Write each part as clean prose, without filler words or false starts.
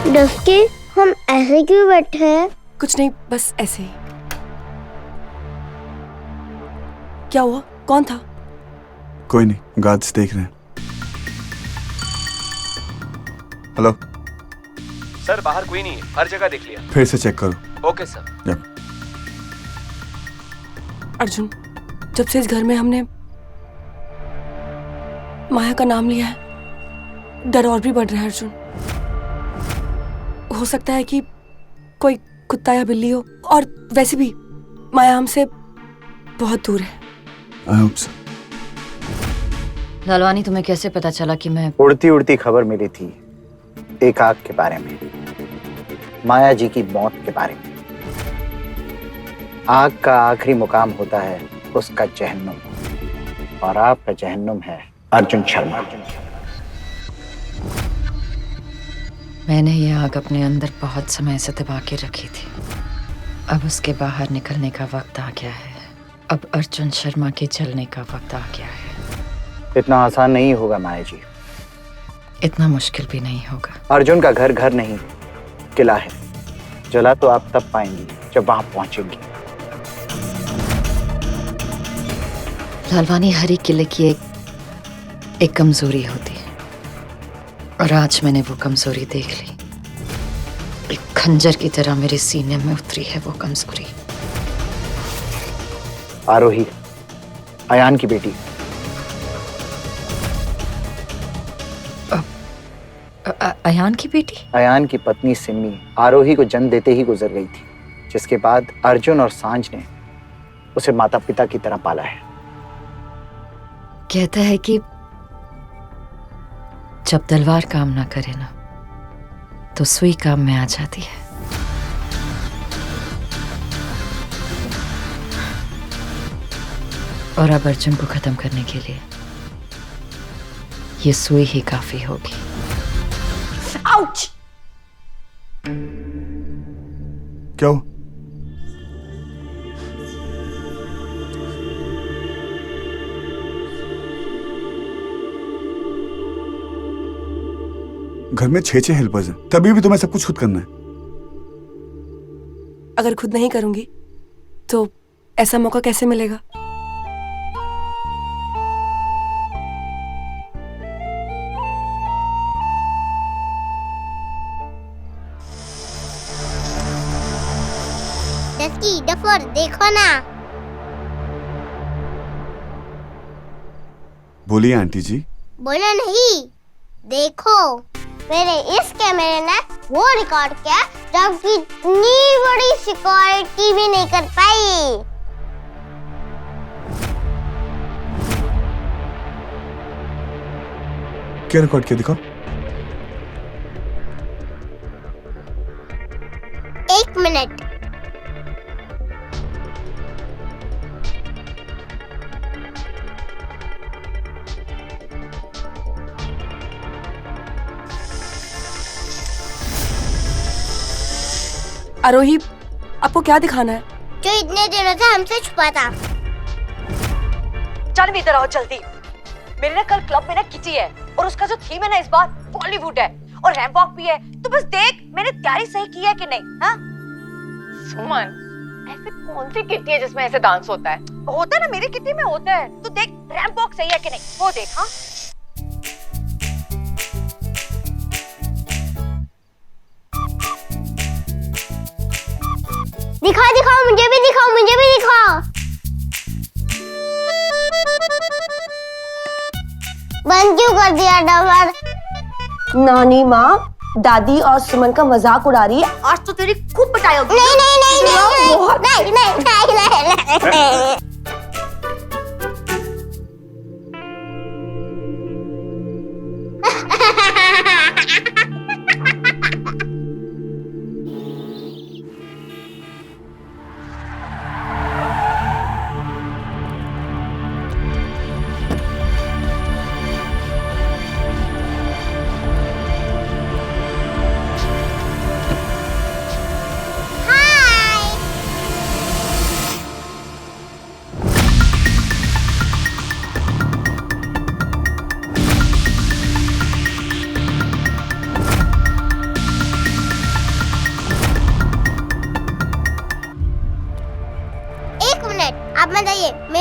Dusky, हम ऐसे क्यों बैठे हैं? कुछ नहीं, बस ऐसे ही। क्या हुआ? कौन था? कोई नहीं, गार्ड्स देख रहे हैं। हेलो सर, बाहर कोई नहीं है, हर जगह देख लिया। फिर से चेक करो। Okay sir. अर्जुन, जब से इस घर में हमने माया का नाम लिया है, डर और भी बढ़ रहा है अर्जुन। हो सकता है कि कोई कुत्ता या बिल्ली हो, और वैसे भी माया हमसे बहुत दूर है। I hope so. लालवानी, तुम्हें कैसे पता चला कि मैं... उड़ती उड़ती खबर मिली थी एक आग के बारे में, माया जी की मौत के बारे में। आग का आखिरी मुकाम होता है उसका जहन्नुम, और आपका जहन्नुम है अर्जुन शर्मा। मैंने ये आग अपने अंदर बहुत समय से दबा के रखी थी। अब उसके बाहर निकलने का वक्त आ गया है। अब अर्जुन शर्मा के जलने का वक्त आ गया है। इतना आसान नहीं होगा माया जी। इतना मुश्किल भी नहीं होगा। अर्जुन का घर घर नहीं, किला है। जला तो आप तब पाएंगी जब वहां पहुंचेंगी। लालवानी, हर एक किले की एक कमजोरी होती है, और आज मैंने वो कमजोरी देख ली। एक खंजर की तरह मेरे सीने में उतरी है वो कमजोरी। आरोही, अयान की बेटी। अयान की बेटी? अयान की पत्नी सिम्मी आरोही को जन्म देते ही गुजर गई थी, जिसके बाद अर्जुन और सांझ ने उसे माता पिता की तरह पाला है। कहता है कि जब तलवार काम ना करे ना, तो सुई काम में आ जाती है। और अब अर्जुन को खत्म करने के लिए ये सुई ही काफी होगी। आउच! क्या हो? घर में 6 हेल्पर्स हैं, तभी भी तुम्हें सब कुछ खुद करना है। अगर खुद नहीं करूंगी तो ऐसा मौका कैसे मिलेगा? डस्की, डफर, देखो ना। बोलिए आंटी जी। बोलो नहीं, देखो। मेरे इस कैमरे ने वो रिकॉर्ड किया जबकि इतनी बड़ी सिक्योरिटी भी नहीं कर पाई। क्या रिकॉर्ड किया, दिखाओ। 1 मिनट। आरोही, आपको क्या दिखाना है? जो इतने दिनों से हमसे छुपा था। चल इधर आओ जल्दी। मेरे ना कल क्लब में ना किटी है, और उसका जो थीम है ना इस बार बॉलीवुड है, और रैंप वॉक भी है। तो बस देख मैंने तैयारी सही की है कि नहीं। हाँ सुमन, ऐसे कौन सी किटी है जिसमें ऐसे डांस होता है? होता है ना, मेरी किटी में होता है। तो देख रैंप वॉक सही है कि नहीं, वो देख। हाँ दिखाओ दिखाओ, मुझे भी दिखाओ, मुझे भी दिखाओ। बंद क्यों कर दिया डबर? नानी माँ दादी और सुमन का मजाक उड़ा रही है। आज तो तेरी खूब पिटाई होगी। नहीं नहीं नहीं नहीं नहीं नहीं नहीं नहीं।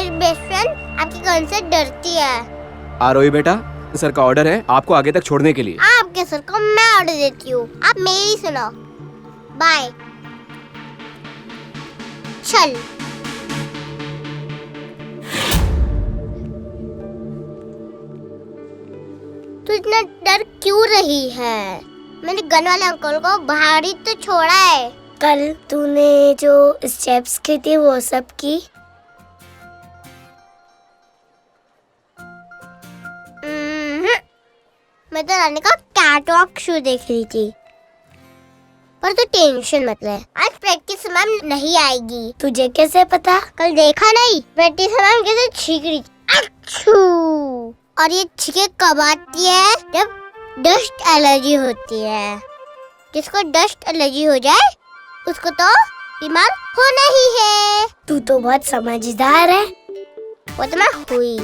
मेरी बेस्ट फ्रेंड आपकी गन से डरती है। आरोही बेटा, सर का ऑर्डर है आपको आगे तक छोड़ने के लिए। आपके सर को मैं ऑर्डर देती हूँ, आप मेरी सुनो। बाय। चल। तू इतना डर क्यों रही है? मैंने गन वाले अंकल को बाहर ही तो छोड़ा है। कल तूने जो स्टेप्स की थी वो सब की? मैं तो रानी का कैट वॉक शो देख रही थी। पर तू टेंशन मत ले, आज प्रैक्टिस मैम नहीं आएगी। तुझे कैसे पता? कल देखा नहीं प्रैक्टिस मैम कैसे छींक रही थी। अच्छू। और ये छींके कब आती है? जब डस्ट एलर्जी होती है। जिसको डस्ट एलर्जी हो जाए उसको तो बीमार होना ही है। तू तो बहुत समझदार है। वो तो मैं हुई।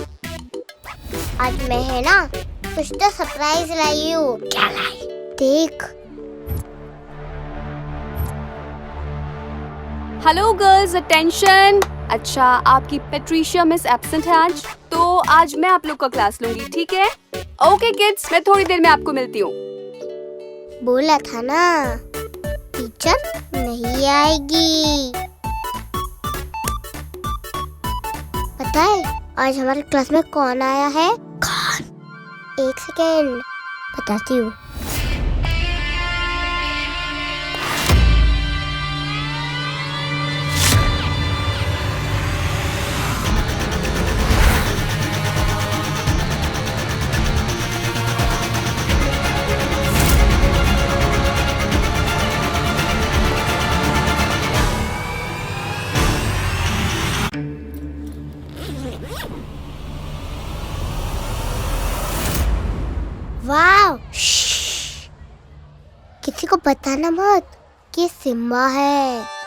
आज मैं है ना कुछ तो सरप्राइज लाई हूँ। क्या लाई? देख। Hello girls, attention. अच्छा, आपकी पेट्रिशिया मिस एब्सेंट है आज, तो आज मैं आप लोग का क्लास लूंगी, ठीक है? ओके किड्स, मैं थोड़ी देर में आपको मिलती हूँ। बोला था ना टीचर नहीं आएगी। पता है आज हमारे क्लास में कौन आया है? कौन? एक सेकेंड बताती हूँ। वाव! किसी को बताना मत कि सिम्बा है।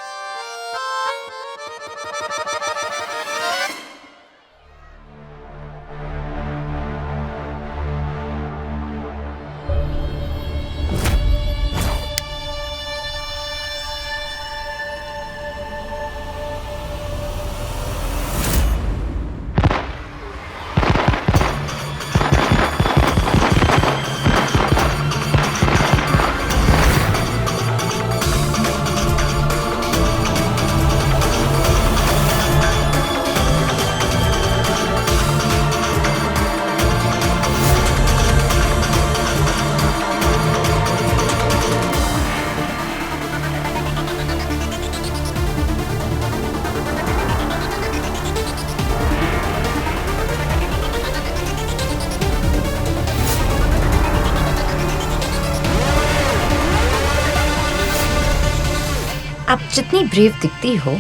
आप जितनी ब्रेव दिखती हो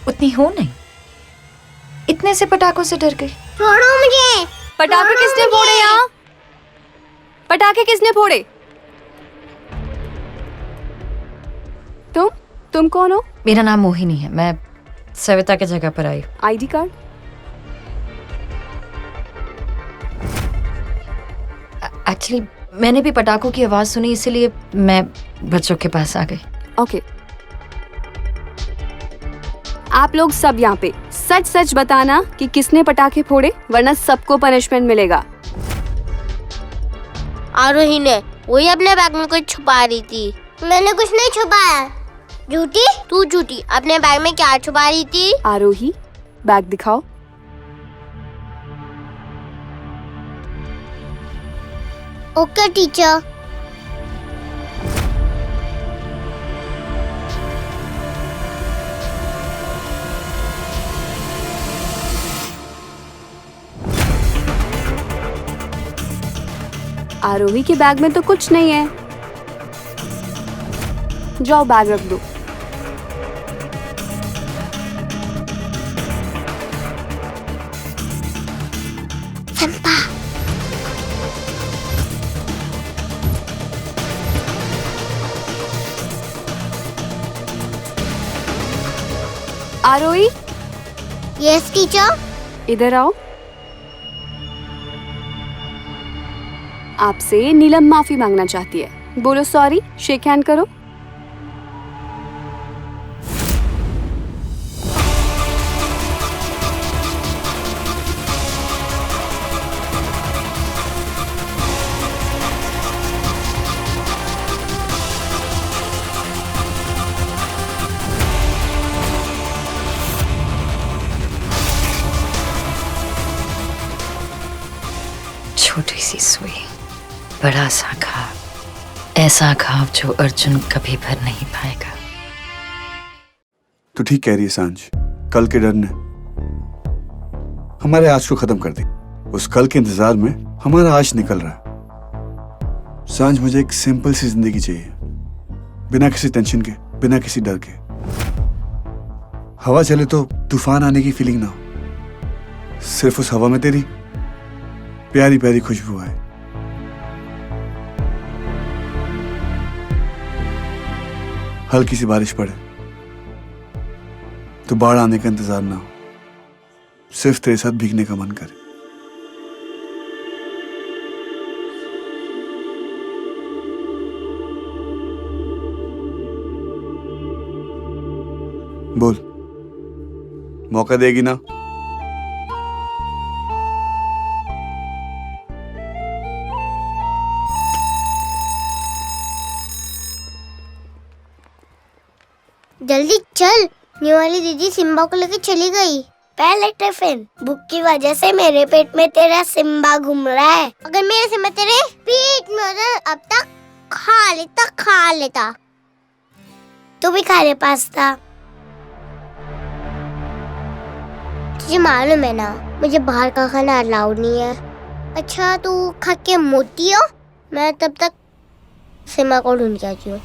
उतनी हो नहीं। इतने से पटाखों से डर गई। छोड़ो मुझे। पटाखे किसने फोड़े यहाँ? पटाखे किसने फोड़े? तुम कौन हो? मेरा नाम मोहिनी है, मैं सविता की जगह पर आई। ID card? एक्चुअली मैंने भी पटाखों की आवाज सुनी, इसीलिए मैं बच्चों के पास आ गई। ओके। आप लोग सब यहाँ पे सच सच बताना कि किसने पटाखे फोड़े, वरना सबको पनिशमेंट मिलेगा। आरोही ने, वही अपने बैग में कुछ छुपा रही थी। मैंने कुछ नहीं छुपाया। झूठी? तू झूठी। अपने बैग में क्या छुपा रही थी? आरोही, बैग दिखाओ। Okay teacher. आरोही के बैग में तो कुछ नहीं है। जाओ बैग रख दो। आरोही, यस टीचर। इधर आओ। आपसे नीलम माफी मांगना चाहती है। बोलो सॉरी, शेक हैंड करो। छोटी सी सुई, बड़ा सा घाव, ऐसा घाव जो अर्जुन कभी भर नहीं पाएगा। तो ठीक कह रही है सांझ, कल के डर ने हमारे आज को खत्म कर दी। उस कल के इंतजार में हमारा आज निकल रहा है। सांझ, मुझे एक सिंपल सी जिंदगी चाहिए, बिना किसी टेंशन के, बिना किसी डर के। हवा चले तो तूफान आने की फीलिंग ना हो, सिर्फ उस हवा में तेरी प्यारी प्यारी खुशबू आए। हल्की सी बारिश पड़े तो बाढ़ आने का इंतजार ना हो, सिर्फ तेरे साथ भीगने का मन करे। बोल, मौका देगी ना? जल्दी चल, न्यू वाली दीदी सिम्बा को लेकर चली गई। पहले टिफिन, भूख की वजह से मेरे पेट में तेरा सिम्बा घूम रहा है। अगर मेरा सिम्बा तेरे पेट में होता अब तक खा लेता। तू भी खा ले पास्ता। तुझे मालूम है ना, मुझे बाहर का खाना अलाउड नहीं है। अच्छा, तू खा के मोटी हो, मैं तब तक सिम्बा को ढूंढ के आती हूँ।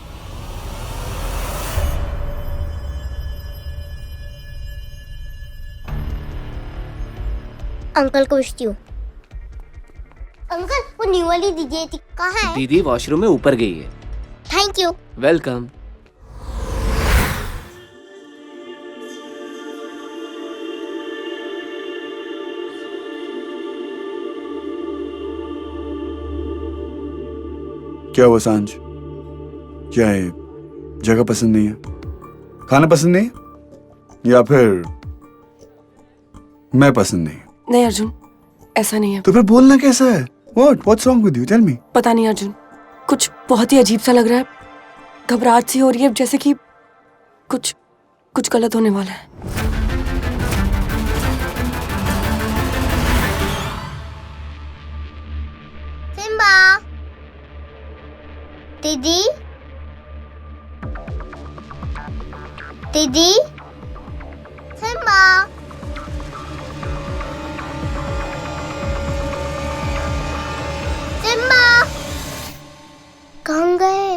अंकल को पूछती हूँ। अंकल, वो न्यू वाली दीदी थी, कहाँ है? दीदी वॉशरूम में ऊपर गई है। Thank you. वेलकम। क्या हुआ सांझ? क्या है, जगह पसंद नहीं है, खाना पसंद नहीं है, या फिर मैं पसंद नहीं? नहीं अर्जुन, ऐसा नहीं है। तो फिर बोलना कैसा है? What's wrong with you? Tell me. पता नहीं अर्जुन, कुछ बहुत ही अजीब सा लग रहा है। घबराहट सी हो रही है, जैसे कि कुछ गलत होने वाला है। सिम्बा, दीदी, दीदी, सिम्बा, सिम्बा, कहाँ गए?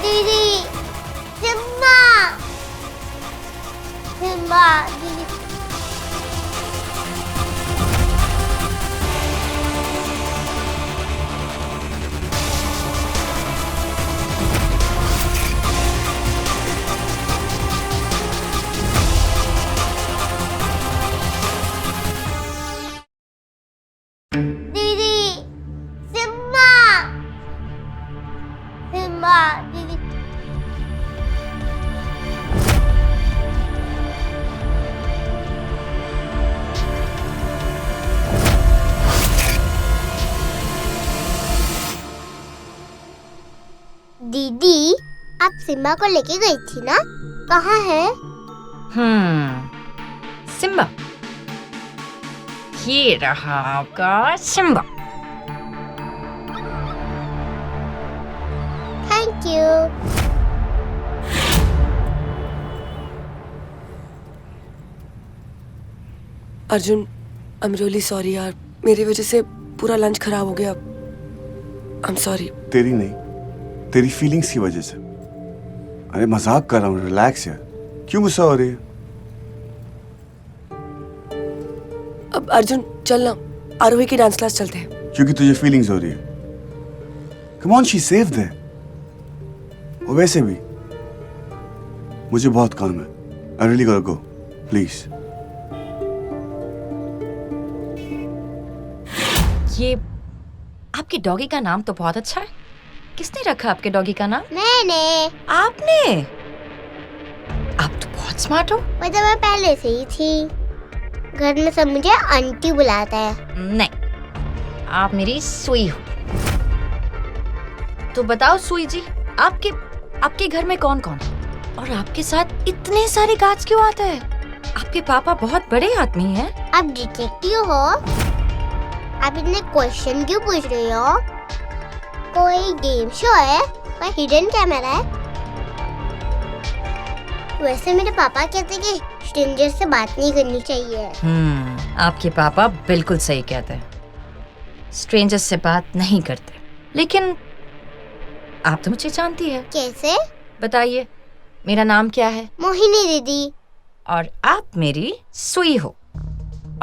दीदी, सिम्बा, सिम्बा, दीदी। दीदी, सिम्बा, सिम्बा, दीदी। दीदी, आप सिम्बा को लेके गई थी ना, कहाँ है? सिम्बा, ये रहा आपका Simba. Thank you. Arjun, I am really sorry यार, मेरी वजह से पूरा लंच खराब हो गया। I am sorry. तेरी नहीं, तेरी फीलिंग्स की वजह से। अरे मजाक कर रहा हूँ, रिलैक्स यार, क्यों गुस्सा हो रही है? अब अर्जुन चल ना, आरोही की डांस क्लास चलते हैं। क्योंकि तुझे फीलिंग्स हो रही है। कम ऑन, शी सेव्ड है। और वैसे भी मुझे बहुत काम है। I really got go, please. ये आपके डॉगी का नाम तो बहुत अच्छा है। किसने रखा आपके डॉगी का नाम? मैंने। आपने? आप तो बहुत स्मार्ट हो। मतलब मैं पहले से ही थी। घर में सब मुझे आंटी बुलाता है। नहीं, आप मेरी सुई हो। तो बताओ सुई जी, आपके घर में कौन कौन है? और आपके साथ इतने सारे गार्ड्स क्यों आते हैं? आपके पापा बहुत बड़े आदमी हैं। आप डिटेक्टिव हो? आप इतने क्वेश्चन क्यों पूछ रही हो? कोई गेम शो है? कोई हिडन कैमरा है? वैसे मेरे पापा कहते कि स्ट्रेंजर से बात नहीं करनी चाहिए। आपके पापा बिल्कुल सही कहते हैं, स्ट्रेंजर्स से बात नहीं करते। लेकिन आप तो मुझे जानती है। कैसे? बताइए, मेरा नाम क्या है? मोहिनी दीदी। और आप मेरी सुई हो।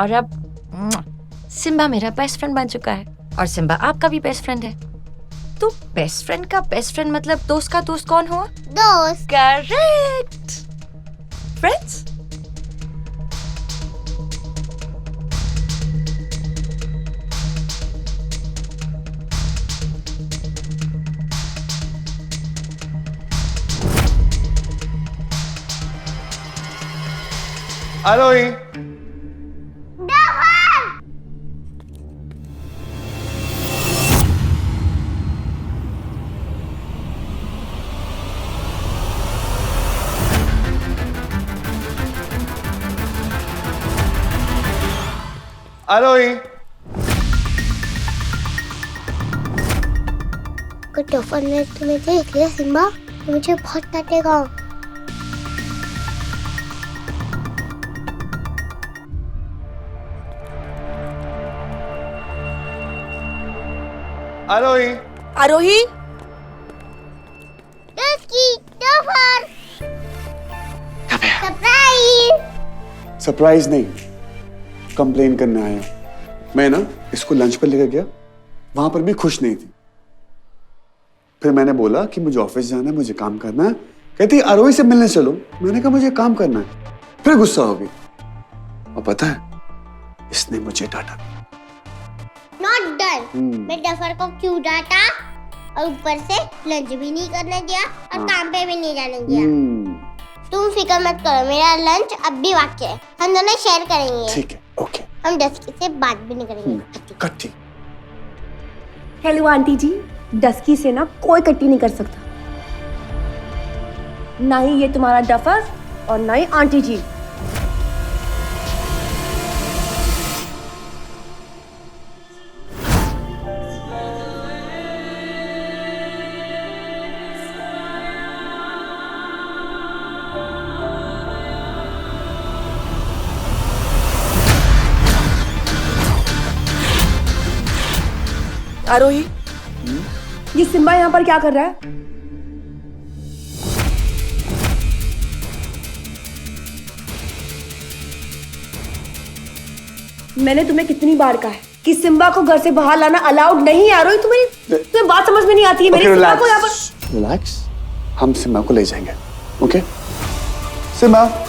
और अब सिम्बा मेरा बेस्ट फ्रेंड बन चुका है, और सिम्बा आपका भी बेस्ट फ्रेंड है। तो बेस्ट फ्रेंड का बेस्ट फ्रेंड मतलब दोस्त का दोस्त कौन हुआ? दोस्त। करेक्ट। फ्रेंड्स। आरोही, आरोही। अगर टोफन ने तुम्हें देख लिया सिम्बा, तो मुझे बहुत डांटेगा। आरोही, आरोही, डस्की, टोफर। सरप्राइज। सरप्राइज नहीं, कंप्लेन करने आया हूं। मैं ना इसको लंच पर लेकर गया, वहां पर भी खुश नहीं थी। फिर मैंने बोला कि मुझे ऑफिस जाना है, मुझे काम करना है। कहती आरोही से मिलने चलो। मैंने कहा मुझे काम करना है। फिर गुस्सा हो गई, और पता है इसने मुझे डांटा। Not done. मैं डफर को क्यों डांटा? और ऊपर से लंच भी नहीं करने दिया और काम पे भी नहीं जाने दिया। तुम फिक्र मत करो, मेरा लंच अब भी बाकी है। हम दोनों शेयर करेंगे। ठीक है, ओके। हम डस्की से बात भी नहीं करेंगे। कट्टी। हेलो आंटी जी, डस्की से ना कोई कट्टी नहीं कर सकता, ना ही ये तुम्हारा डफर और ना ही आंटी जी। आरोही, ये सिम्बा यहाँ पर क्या कर रहा है? मैंने तुम्हें कितनी बार कहा है कि सिम्बा को घर से बाहर लाना अलाउड नहीं है। आरोही, तुम्हें बात समझ में नहीं आती है। मेरी सिम्बा को यहाँ पर रिलैक्स, हम सिम्बा को ले जाएंगे। Okay Simba.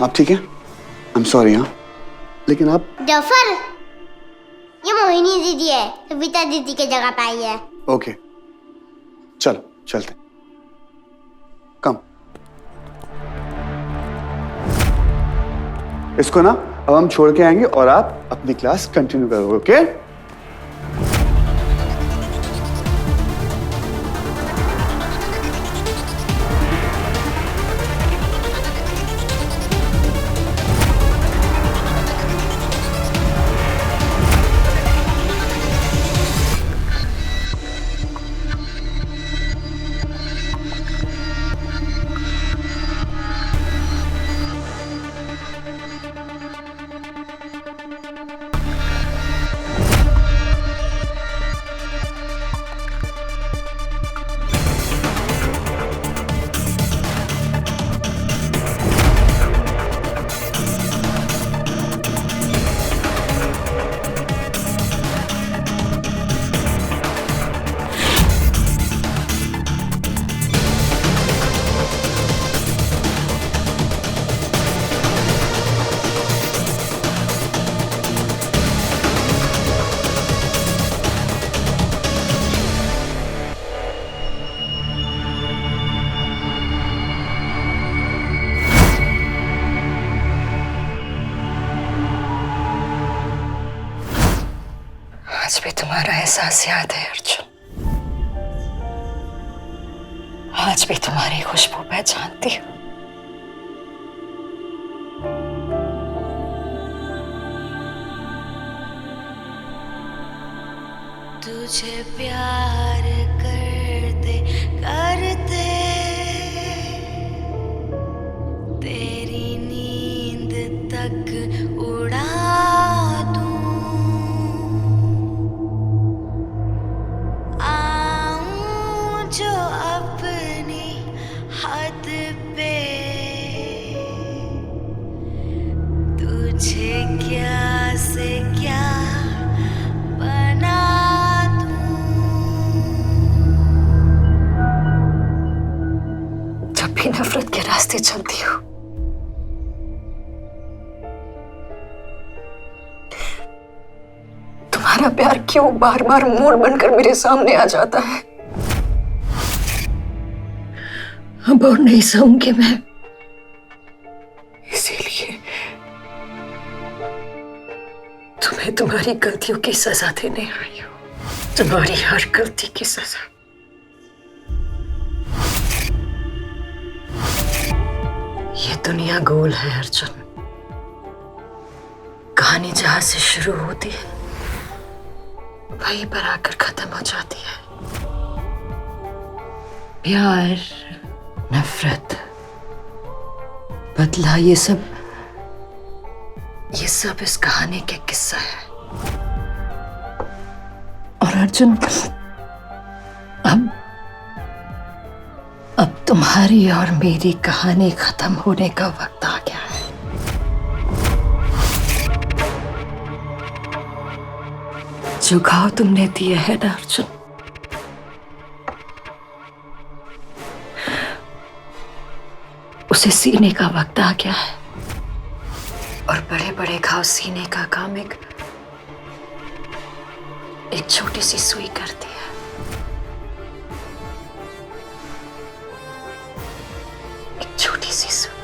आप ठीक है? I am sorry. हाँ, लेकिन आप जफर, ये मोहिनी दीदी है, सविता दीदी की जगह पे आई है। ओके, चलो चलते। कम। इसको ना अब हम छोड़ के आएंगे और आप अपनी क्लास कंटिन्यू करोगे। ओके? आज भी तुम्हारा एहसास याद है अर्जुन। आज भी तुम्हारी खुशबू पहचानती हूँ। तुझे प्यार करते करते तेरी नींद तक उड़ा जो अपनी हद पे तुझे क्या से क्या बना दूं। जब भी नफरत के रास्ते चलती हूँ, तुम्हारा प्यार क्यों बार बार मोड़ बनकर मेरे सामने आ जाता है। अब और नहीं सहूंगी मैं, इसीलिए तुम्हें तुम्हारी गलतियों की सजा देने आई हूं। तुम्हारी हर गलती की सजा। ये दुनिया गोल है अर्जुन। कहानी जहां से शुरू होती है वहीं पर आकर खत्म हो जाती है। प्यार, नफरत, बदला, ये सब इस कहानी के किस्सा है। और अर्जुन, अब तुम्हारी और मेरी कहानी खत्म होने का वक्त आ गया है। जो घाव तुमने दिए है ना अर्जुन, उसे सीने का वक्त आ गया है। और बड़े बड़े घाव सीने का काम एक छोटी सी सुई करती है। एक छोटी सी सुई।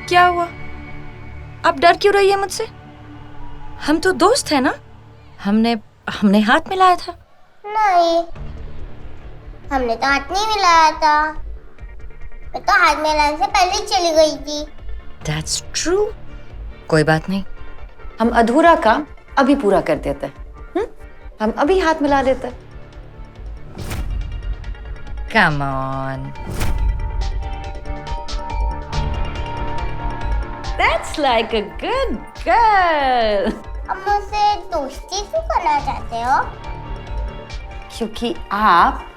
क्या हुआ? आप डर क्यों रही है मुझसे? हम तो दोस्त हैं ना? हमने हाथ मिलाया था। नहीं, हमने तो हाथ नहीं मिलाया था। मैं तो हाथ मिलाने से पहले ही चली गई थी। That's true। कोई बात नहीं, हम अधूरा काम अभी पूरा कर देते हैं। हम अभी हाथ मिला लेते हैं। Come on। That's like a good girl. अब मुझसे दोस्ती क्यों करना चाहते हो? क्योंकि आप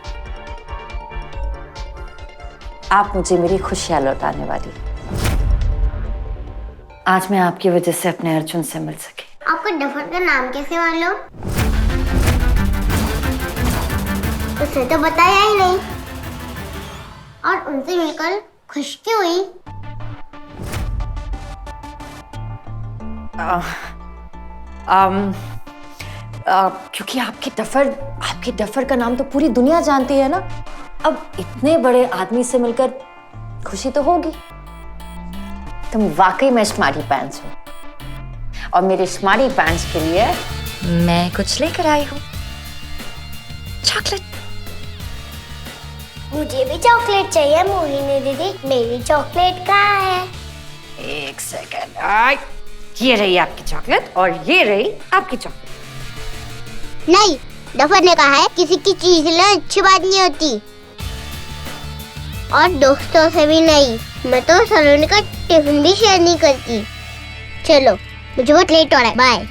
मुझे मेरी खुशियां लौटाने वाली। आज मैं आपकी वजह से अपने अर्जुन से मिल सकी। आपको डफर का नाम कैसे मालूम? उसने तो बताया ही नहीं। और उनसे मिलकर खुश क्यों हुई? क्योंकि आपके डफर का नाम तो पूरी दुनिया जानती है ना। अब इतने बड़े आदमी से मिलकर खुशी तो होगी। तुम वाकई में स्मार्टी पैंट्स हो और मेरे स्मार्टी पैंट्स के लिए मैं कुछ लेकर आई हूँ। चॉकलेट। मुझे भी चॉकलेट चाहिए मोहिनी दीदी। मेरी चॉकलेट कहाँ है? एक सेकंड। ये रही आपकी चॉकलेट और ये रही आपकी चॉकलेट। नहीं, डफर ने कहा है किसी की चीज लेना अच्छी बात नहीं होती। और दोस्तों से भी नहीं। मैं तो सलोनी का टिफिन भी शेयर नहीं करती। चलो, मुझे बहुत लेट हो रहा है। बाय।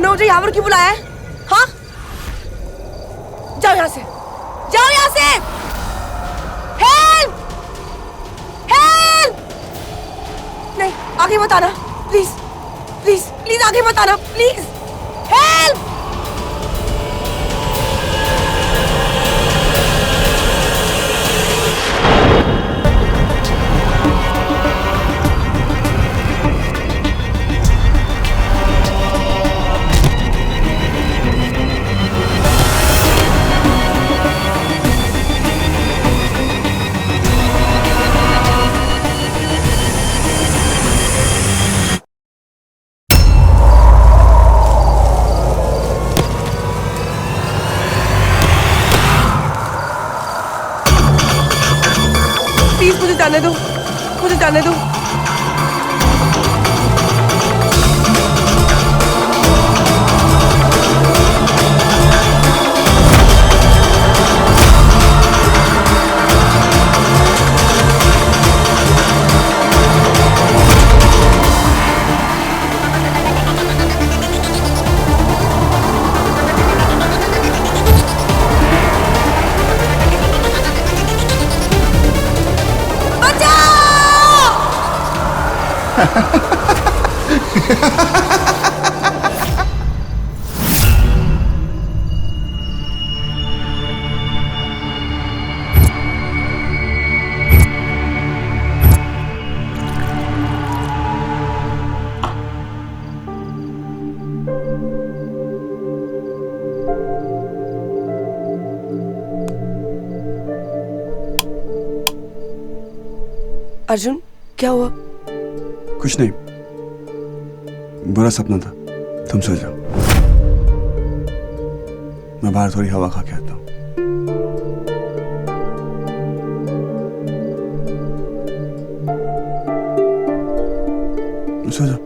मुझे यहाँ पर क्यों बुलाया है? हाँ, जाओ यहाँ से, जाओ यहाँ से। Help, help. नहीं, आगे मत आना, प्लीज, प्लीज, प्लीज आगे मत आना, प्लीज। हेल्प। मुझे जाने दो, मुझे जाने दो। अर्जुन, क्या हुआ? कुछ नहीं, बुरा सपना था। तुम सो जाओ, मैं बाहर थोड़ी हवा खा के आता हूँ। सो जाओ।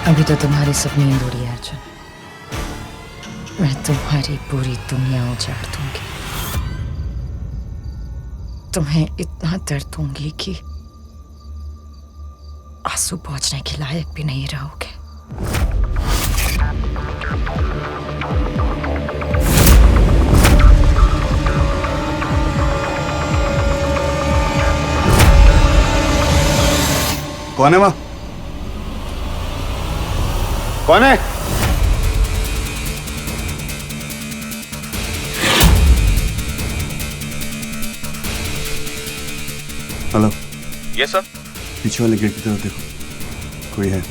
अभी तो तुम्हारी सब नींद उड़ी है अर्जुन। मैं तुम्हारी पूरी दुनिया उजाड़ दूंगी। तुम्हें इतना दर्द दूंगी कि आंसू पहुंचने के लायक भी नहीं रहोगे। कौन है वहां? कौन है? हेलो। Yes sir. पीछे वाले गेट की तरफ देखो, कोई है?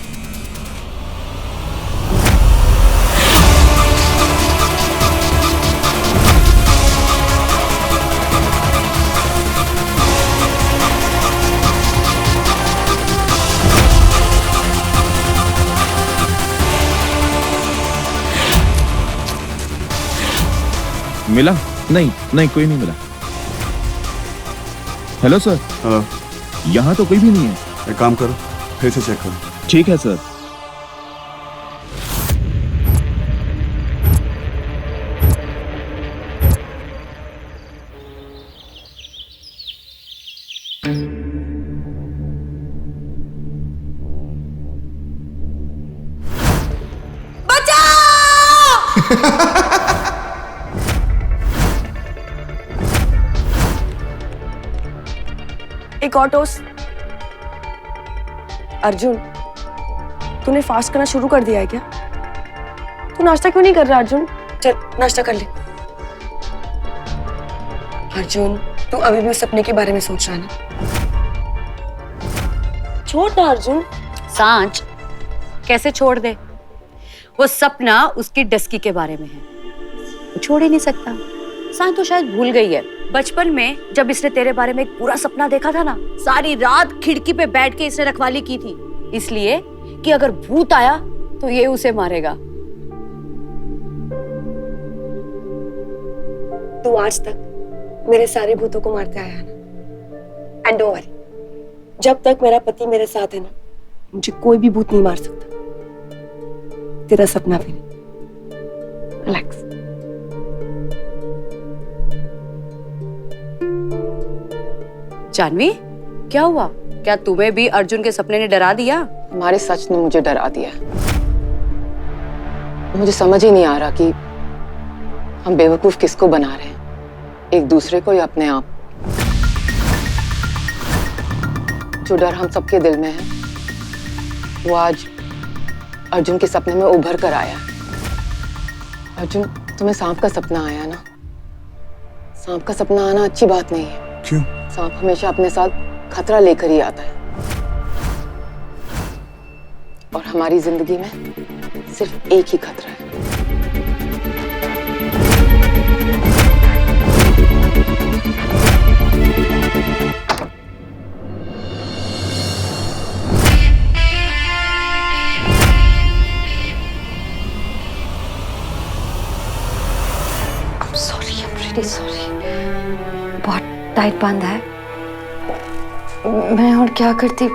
मिला? नहीं नहीं, कोई नहीं मिला। Hello sir. हेलो। यहाँ तो कोई भी नहीं है। एक काम करो, फिर से चेक करो। ठीक है सर। एक और टोस्ट। अर्जुन, तूने फास्ट करना शुरू कर दिया है क्या? तू नाश्ता क्यों नहीं कर रहा अर्जुन? चल नाश्ता कर ले। अर्जुन, तू अभी भी उस सपने के बारे में सोच रहा है ना? छोड़ ना अर्जुन। सांच कैसे छोड़ दे? वो सपना उसकी डस्की के बारे में है, वो छोड़ ही नहीं सकता। सांच तो शायद भूल गई है बचपन में जब इसने तेरे बारे में एक पूरा सपना देखा था ना, सारी रात खिड़की पे बैठ के इसने रखवाली की थी, इसलिए कि अगर भूत आया तो ये उसे मारेगा। तू आज तक मेरे सारे भूतों को मारते आया ना। एंड डोंट वरी, जब तक मेरा पति मेरे साथ है ना, मुझे कोई भी भूत नहीं मार सकता। तेरा सपना भी नहीं। रिलैक्स। जानवी, क्या हुआ? क्या तुम्हें भी अर्जुन के सपने ने डरा दिया? हमारे सच ने मुझे डरा दिया। मुझे समझ ही नहीं आ रहा कि हम बेवकूफ किसको बना रहे हैं, एक दूसरे को या अपने आप। जो डर हम सबके दिल में है वो आज अर्जुन के सपने में उभर कर आया। अर्जुन, तुम्हें सांप का सपना आया ना? सांप का सपना आना अच्छी बात नहीं है। क्यों? सांप हमेशा अपने साथ खतरा लेकर ही आता है, और हमारी जिंदगी में सिर्फ एक ही खतरा है। रियली सॉरी, बहुत टाइट बांधा है। मैं और क्या करती,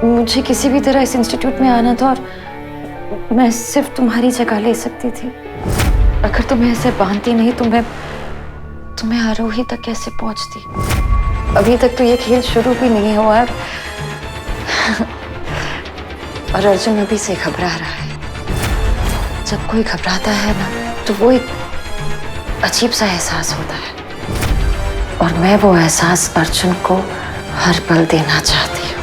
मुझे किसी भी तरह इस इंस्टीट्यूट में आना था और मैं सिर्फ तुम्हारी जगह ले सकती थी। अगर तुम्हें ऐसे बांधती नहीं तो तुम्हें आरोही तक कैसे पहुंचती? अभी तक तो ये खेल शुरू भी नहीं हुआ है और अर्जुन अभी से घबरा रहा है। जब कोई घबराता है ना तो वो एक अजीब सा एहसास होता है और मैं वो एहसास अर्जुन को हर पल देना चाहती हूँ।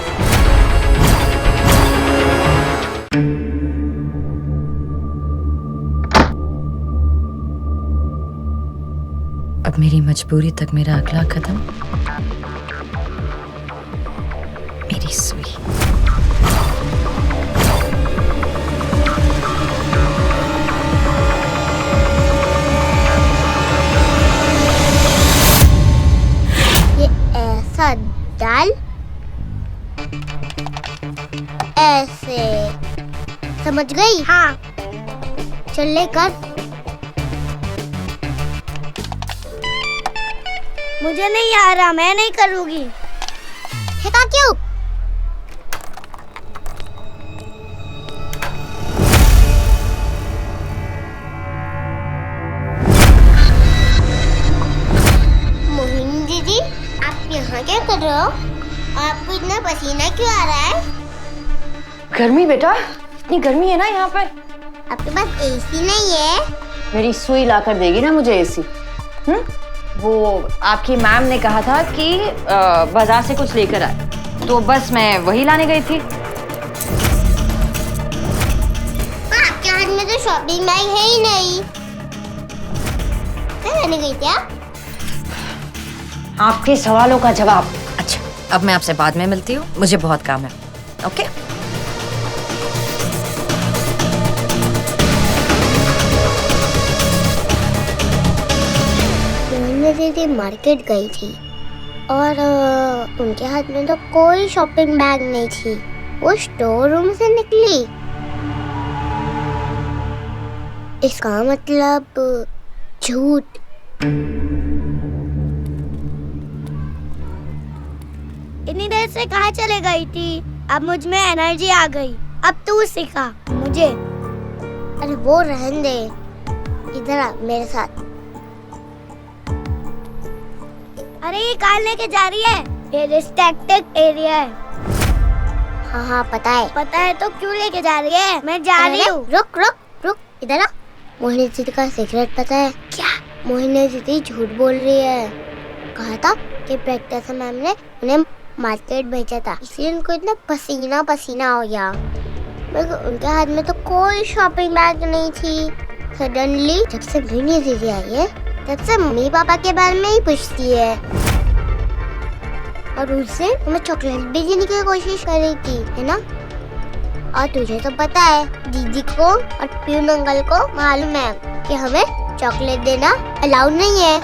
अब मेरी मजबूरी तक मेरा अगला कदम मेरी सुई। ये ऐसा डाल, ऐसे, समझ गई? हाँ, चल ले कर। मुझे नहीं आ रहा, मैं नहीं करूँगी। फेंका क्यों? मोहिनी दीदी, आप यहाँ क्या कर रहे हो? आपको इतना पसीना क्यों आ रहा है? गर्मी बेटा, इतनी गर्मी है ना यहाँ पर। आपके पास एसी नहीं है? मेरी सुई ला कर देगी ना मुझे एसी। वो आपकी मैम ने कहा था कि बाजार से कुछ लेकर आए, तो बस मैं वही लाने गई थी। आपके हाथ में तो शॉपिंग बैग है ही नहीं। क्या लाने गई थी आप? आपके सवालों का जवाब। अच्छा, अब मैं आपसे बाद में मिलती हूँ, मुझे बहुत काम है। ओके? दीदी मार्केट गई थी और उनके हाथ में तो कोई शॉपिंग बैग नहीं थी। वो स्टोर रूम से निकली। इसका मतलब झूठ। इतनी देर से कहाँ चले गई थी? अब मुझ में एनर्जी आ गई। अब तू सिखा मुझे। अरे वो रहने दे, इधर आ मेरे साथ। अरे ये कहाँ लेके जा रही है? ये रिस्ट्रिक्टेड एरिया है। हाँ हाँ पता है। पता है तो क्यों लेके जा रही है? मैं जा रही हूँ। रुक रुक रुक, इधर आ। मोहिनी दीदी का सीक्रेट पता है क्या? मोहिनी दीदी झूठ बोल रही है। कहा था कि प्रैक्टिस मैम ने उन्हें मार्केट भेजा था, इसलिए उनको इतना पसीना पसीना हो गया। मगर उनके हाथ में तो कोई शॉपिंग बैग नहीं थी। सडनली जब से मोहिनी दीदी आई है तब से मम्मी पापा के बारे में ही पूछती है और उससे हमें चॉकलेट भी देने की कोशिश करेगी, है ना? और तुझे तो पता है दीदी को और प्यून अंकल को मालूम है कि हमें चॉकलेट देना अलाउड नहीं है।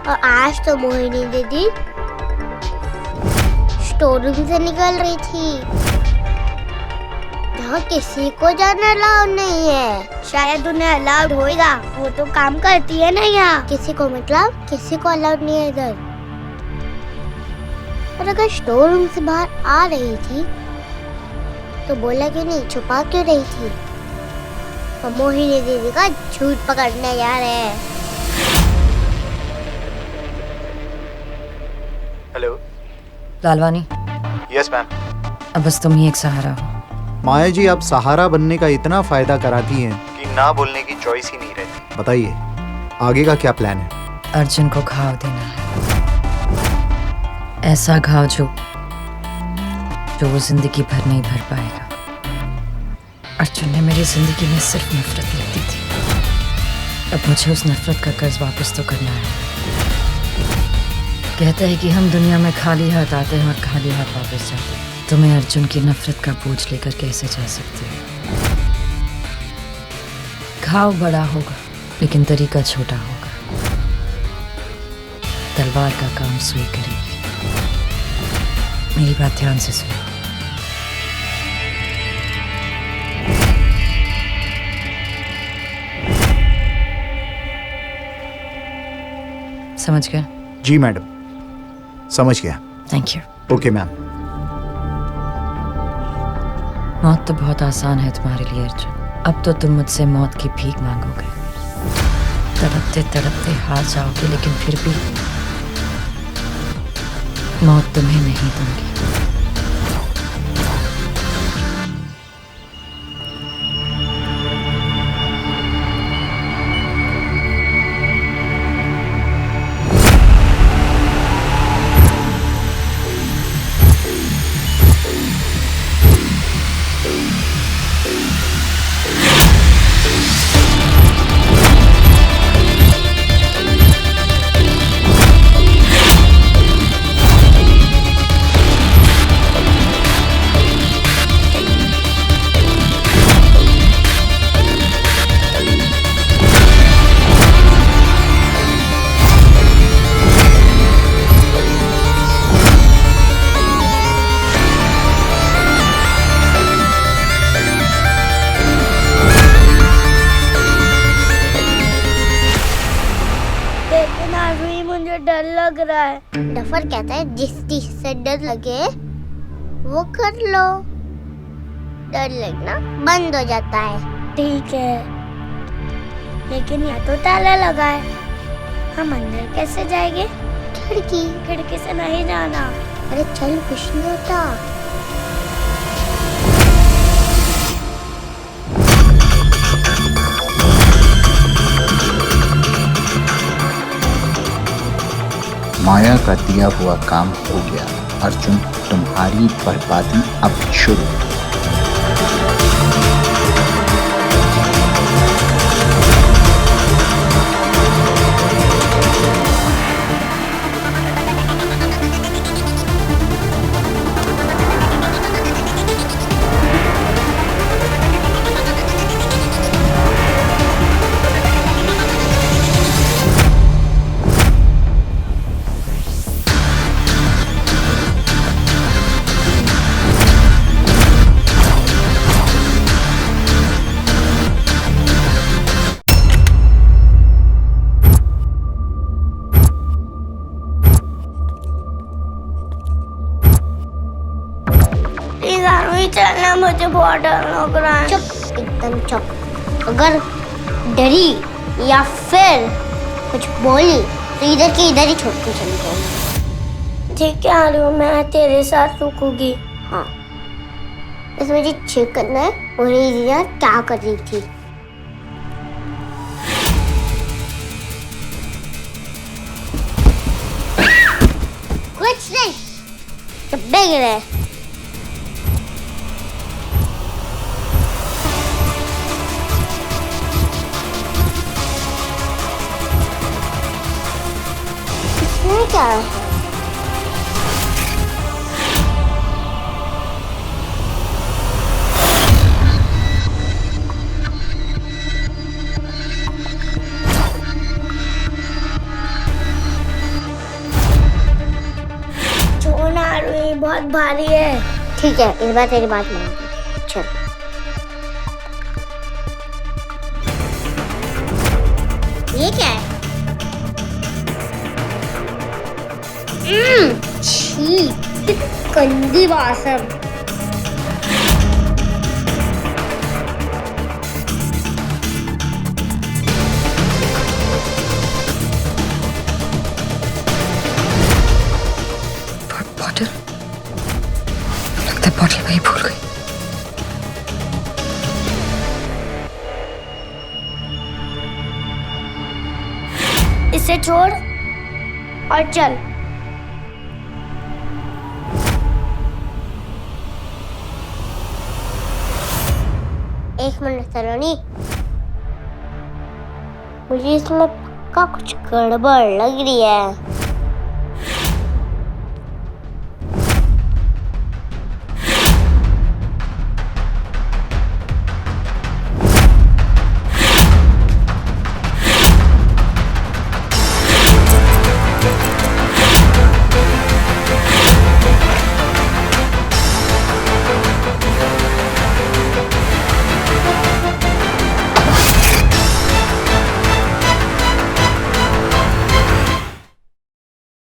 और आज तो मोहिनी दीदी स्टोर रूम से निकल रही थी जहाँ किसी को जाना अलाउड नहीं है। शायद उन्हें अलाउड होएगा, वो तो काम करती है ना यहाँ। किसी को मतलब किसी को अलाउड नहीं है इधर। पर अगर स्टोर रूम से बाहर आ रही थी तो बोला क्यों नहीं, छुपा क्यों रही थी? और मोहिनी दीदी का झूठ पकड़ने जा रहे हैं। हेलो लालवानी। Yes ma'am. अब बस तुम ही एक सहारा हो। माया जी, आप सहारा बनने का इतना फायदा कराती हैं कि ना बोलने की चॉइस ही नहीं रहती। बताइए आगे का क्या प्लान है? अर्जुन को घाव देना है, ऐसा घाव जो वो जिंदगी भर नहीं भर पाएगा। अर्जुन ने मेरी जिंदगी में सिर्फ नफरत लिख दी थी। अब मुझे उस नफरत का कर्ज वापस तो करना है। कहते हैं कि हम दुनिया में खाली हाथ आते हैं और खाली हाथ वापस जाते हैं। तो मैं अर्जुन की नफरत का बोझ लेकर कैसे जा सकती हूँ? घाव बड़ा होगा लेकिन तरीका छोटा होगा। तलवार का काम सुई करेगी। मेरी बात ध्यान से सुनो। समझ गए? जी मैडम, समझ गया। Thank you. Okay ma'am. मौत तो बहुत आसान है तुम्हारे लिए अर्जुन। अब तो तुम मुझसे मौत की भीख मांगोगे, तड़पते तड़पते हार जाओगे, लेकिन फिर भी मौत तुम्हें नहीं दूंगी। मुझे डर लग रहा है। डफर कहता है जिस चीज से डर लगे वो कर लो, डर लगना बंद हो जाता है। ठीक है, लेकिन यहाँ तो ताला लगा है, हम अंदर कैसे जाएंगे? खिड़की से नहीं जाना। अरे चल, कुछ नहीं होता। माया का दिया हुआ काम हो गया। अर्जुन, तुम्हारी बर्बादी अब शुरू। चलना, मुझे बहुत डर लग रहा है। चुप, एकदम चुप। अगर डरी या फिर कुछ बोली तो इधर की इधर ही छोड़ के चली जाऊंगी। ठीक है आरू, मैं तेरे साथ रुकूंगी। हाँ, बस मुझे चेक करना है उन्हें क्या कर रही थी। कुछ नहीं, डब्बे गिरे। क्या है? छोड़ना, बहुत भारी है। ठीक है, इस बार तेरी बात मान। चल, ये क्या है? छी, गंदी वासन। बॉटल, लगता है बॉटल वही भूल गई। इसे छोड़ और चल। एक मिनट सलोनी, मुझे इसमें पक्का कुछ गड़बड़ लग रही है।